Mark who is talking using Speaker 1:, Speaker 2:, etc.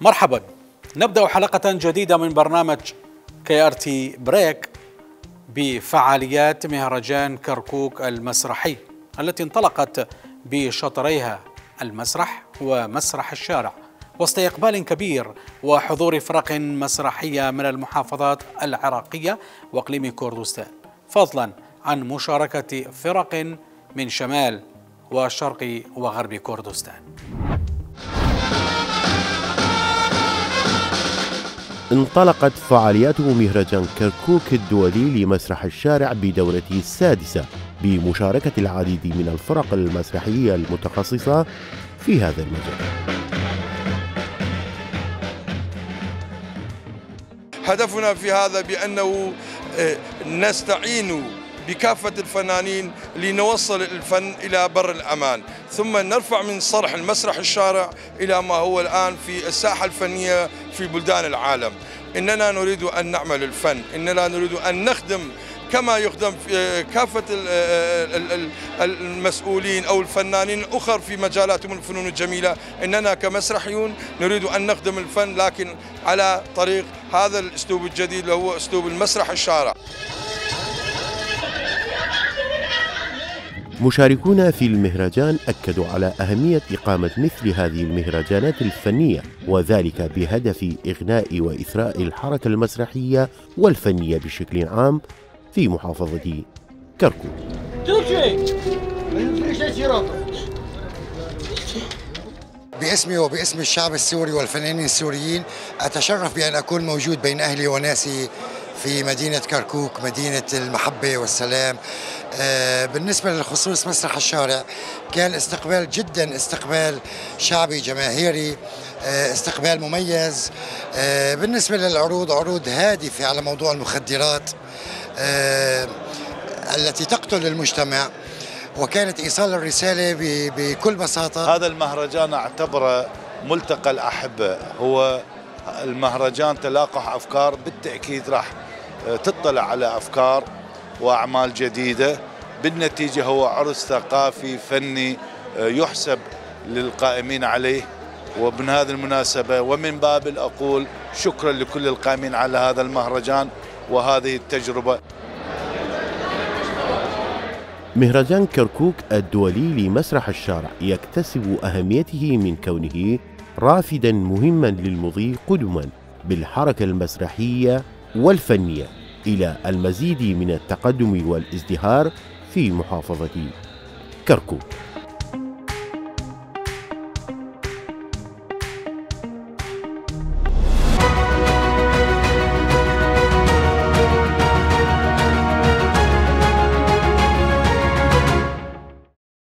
Speaker 1: مرحبا، نبدأ حلقة جديدة من برنامج KRT بريك بفعاليات مهرجان كركوك المسرحي التي انطلقت بشطريها المسرح ومسرح الشارع وسط إقبال كبير وحضور فرق مسرحية من المحافظات العراقية وإقليم كردستان، فضلا عن مشاركة فرق من شمال وشرق وغرب كردستان.
Speaker 2: انطلقت فعاليات مهرجان كركوك الدولي لمسرح الشارع بدورته السادسة بمشاركة العديد من الفرق المسرحية المتخصصة في هذا المجال.
Speaker 3: هدفنا في هذا بأنه نستعين بكافة الفنانين لنوصل الفن إلى بر الأمان، ثم نرفع من صرح المسرح الشارع إلى ما هو الآن في الساحة الفنية في بلدان العالم. إننا نريد أن نعمل الفن، إننا نريد أن نخدم كما يخدم كافة المسؤولين أو الفنانين الأخر في مجالاتهم الفنون الجميلة. إننا كمسرحيون نريد أن نخدم الفن لكن على طريق هذا الأسلوب الجديد اللي هو أسلوب المسرح الشارع.
Speaker 2: مشاركون في المهرجان أكدوا على أهمية إقامة مثل هذه المهرجانات الفنية، وذلك بهدف إغناء وإثراء الحركة المسرحية والفنية بشكل عام في محافظة كركوك.
Speaker 4: باسمي وباسم الشعب السوري والفنانين السوريين أتشرف بأن أكون موجود بين أهلي وناسي في مدينة كركوك، مدينة المحبة والسلام. بالنسبة للخصوص مسرح الشارع كان استقبال شعبي جماهيري، استقبال مميز. بالنسبة للعروض، عروض هادفة على موضوع المخدرات التي تقتل المجتمع، وكانت إيصال الرسالة بكل بساطة.
Speaker 5: هذا المهرجان أعتبره ملتقى الأحبة، هو المهرجان تلاقح أفكار، بالتأكيد راح تطلع على أفكار وأعمال جديدة، بالنتيجة هو عرس ثقافي فني يحسب للقائمين عليه. ومن هذه المناسبة ومن باب أقول شكرا لكل القائمين على هذا المهرجان وهذه التجربة.
Speaker 2: مهرجان كركوك الدولي لمسرح الشارع يكتسب أهميته من كونه رافدا مهما للمضي قدما بالحركة المسرحية والفنية إلى المزيد من التقدم والازدهار في محافظة كركوك.